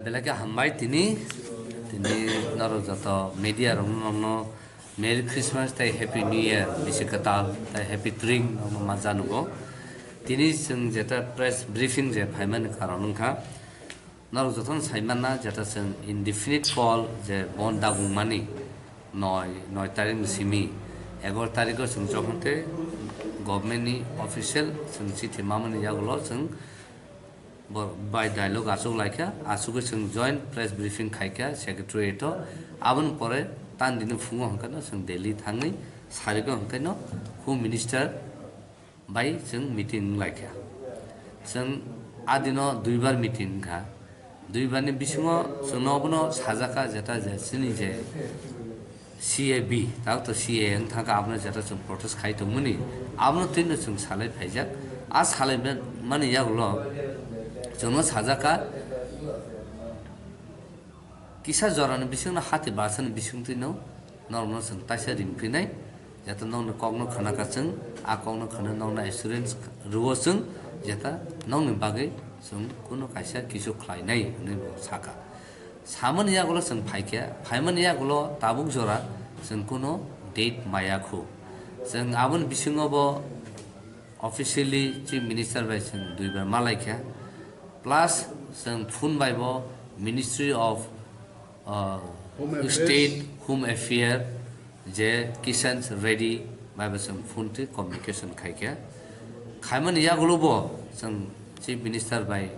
Belaka hambai tini naro jato media rongno Merry Christmas tai Happy New Year bisikatal tai Happy Drink no majanugo tini sing jeta press briefing je phaiman karonungkha naro jaton saimana jeta sing indefinite call je bon dagung mani 9 tarik simi 11 tarik sing jokhonte government ni official sing chithi mamani yagulo sing by dialogue asuk laika asuk sing joint press briefing khaika secretary to abon pore tan din fungo hankano sing delhi thangi sarigo hankano home minister by sing meeting laika sing adino duibar meeting kha duibar ni bisingo sing nobono sajaka jeta je sini je CAB tak to CAA ang thaka abno jeta sing protest khai to muni abno tin sing salai phaijak a salai mani yagulo जोंनो साजाका किसा जरानो बिसिंनो हाति बासन बिसिंतिनो नरनो जों ताइसा रिंफ्रिनाय जाता नौनो कगनो खनाका जों आ कगनो खनो नौना assurance रुवो जों जाता नौनो बागै जों कुनो काइसा किसु ख्लायनाय होनो साका सामन यागुलो जों फाइकिया फाइमन यागुलो ताबुक जरा जों कुनो डेट मायाखु जों आबन बिसिङावबो अफिसियली चिफ मिनिस्टार बाय जों दुइबार मालायखा plus some phone by Ministry of State Home Affairs je Kisan's ready by some phone to communication khaikya khaiman ya golobo some chief minister by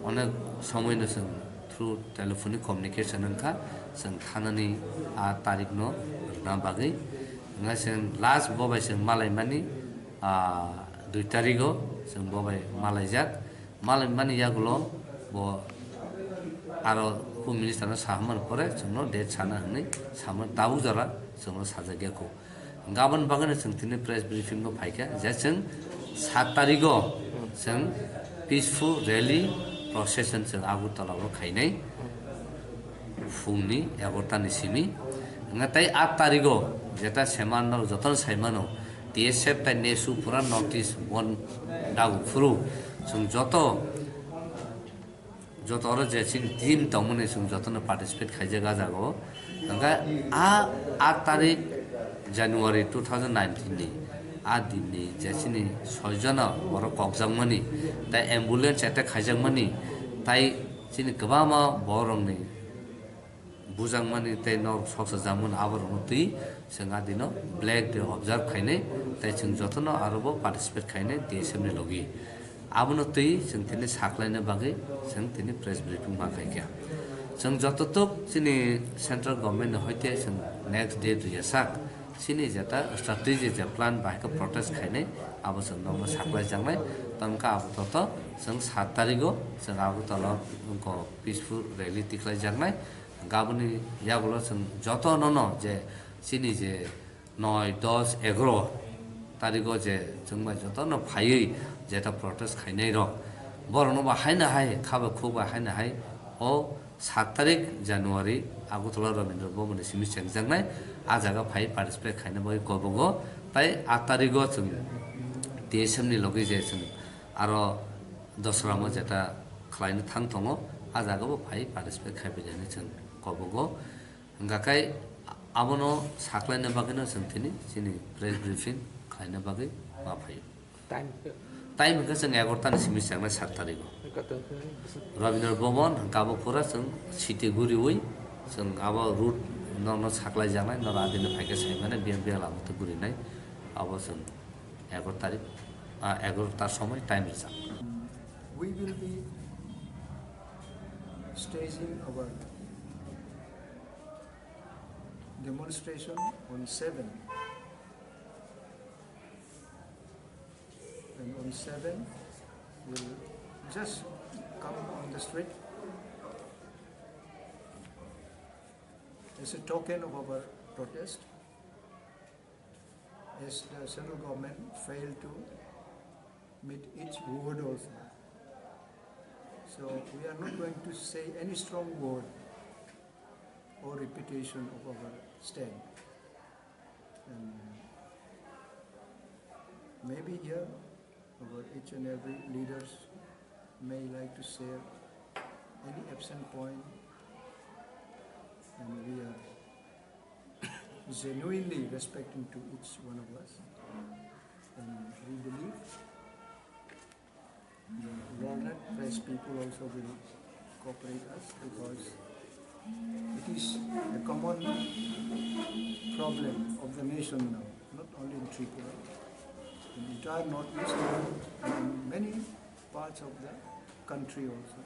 onek somoy no some through telephonic communication kha some thanani a tarik no na bagai nga sem last bobai sem malai mani 2 tarigo sem bobai malai jak malai mani yagulo bo aro home minister na sahaman pore jono date sana hni saman tabu jara jono sajagya ko gaban bagane singtini press briefing no phaika je sing 7 tarigo sing peaceful rally procession sing agutala ro khainai fungni 11 ni simi ngatai 8 tarigo jeta semanno joton saimano TSF ta nesu pura notice one dagu furu sung joto oro je sing team tongmone sung joto no participate khaije gajago anga a 8 tarik January 2019 ni a dinni je sini 6 jona boro kokjangmani tai ambulance attack khaijangmani tai sini kwama borongni bujangmani tai no soksa jamun aborong tui singa dino black day observe khaine tai sing joto no arobo participate khaine DSM ni logi abno tui जों तिनि साख्लायनो बागै जों तिनि press ब्रिफिं माखायखा जों जततुक सिनि central government हयते जों next day दुयासाक सिनि जेता स्ट्रेटेजी जे प्लान बाहायखौ प्रोटेस्ट खायनाय आबो जों नंनो साख्लाय जांनाय तमका आबो तत जों 7 तारिखो जों आबो तल उनको पिसफुल रैली तिख्लाय जांनाय गाबोनि यागुलो जों जत ननो जे सिनि जे 9 10 11 तारिखो जे जों जत न फायै जेता प्रोटेस्ट खायनाय र बरनो बाहायनो हाय खाबो खौ बाहायनो हाय ओ 7 तारिख जानुवारि आगुतला रबिन्द्र भवननि सिमि सेंजांनाय आ जागा फाय पार्टिसिपेट खायनो बय गबगो ताय 8 तारिखो जों DSM नि लगे जे जों आरो दसरा म जेता खालायनो थांथङो आ जागाबो फाय पार्टिसिपेट खायबे जानो जों गबगो गाकाय आबनो साख्लायनो बागैनो जों थिनि सिनि प्रेस ब्रिफिं खायनो बागै माफायो टाइम के जों 11 नि सिमि सेंना 7 तारिख रविन्द्र भवन गाबो पुरा जों सिटिगुरि वइ जों आबो रुट ननो साख्लाय जानाय नरा आदिनो फायके सायमाने बियान बेला मते गुरिनाय आबो जों 11 तारिख 11 ता समय टाइम जा we will be staging our demonstration on 7 and on 7 we'll just come on the street as a token of our protest as the central government failed to meet its word also. So we are not going to say any strong word or repetition of our stand. And maybe here our each and every leaders may like to share any absent point, and we are genuinely respecting to each one of us. And we believe the learned press people also will cooperate us, because it is a common problem of the nation now, not only in Tripura, in the entire northeast and in many parts of the country also.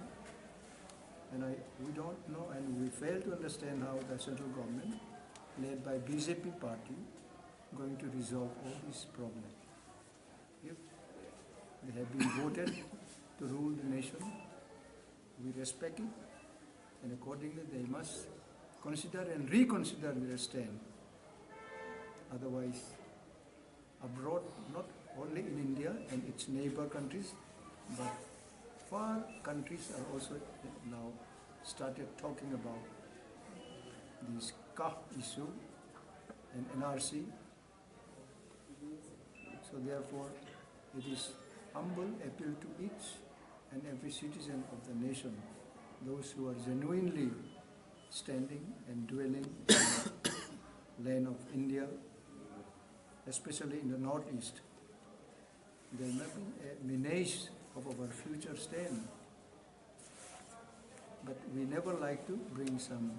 And we don't know, and we fail to understand how the central government, led by BJP party, going to resolve all these problems. If they have been voted to rule the nation, we respect it, and accordingly they must consider and reconsider their stand. Otherwise, abroad, not only in India and its neighbor countries, but far countries are also now started talking about this CAA issue and NRC. So therefore, it is humble appeal to each and every citizen of the nation, those who are genuinely standing and dwelling in the land of India, especially in the northeast. There may be a menace of our future stand, but we never like to bring some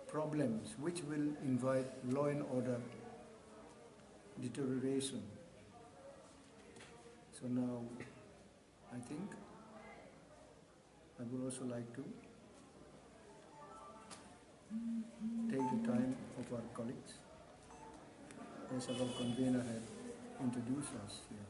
problems which will invite law and order deterioration. So now, I think I would also like to take the time of our colleagues, as our convener had introduced us here.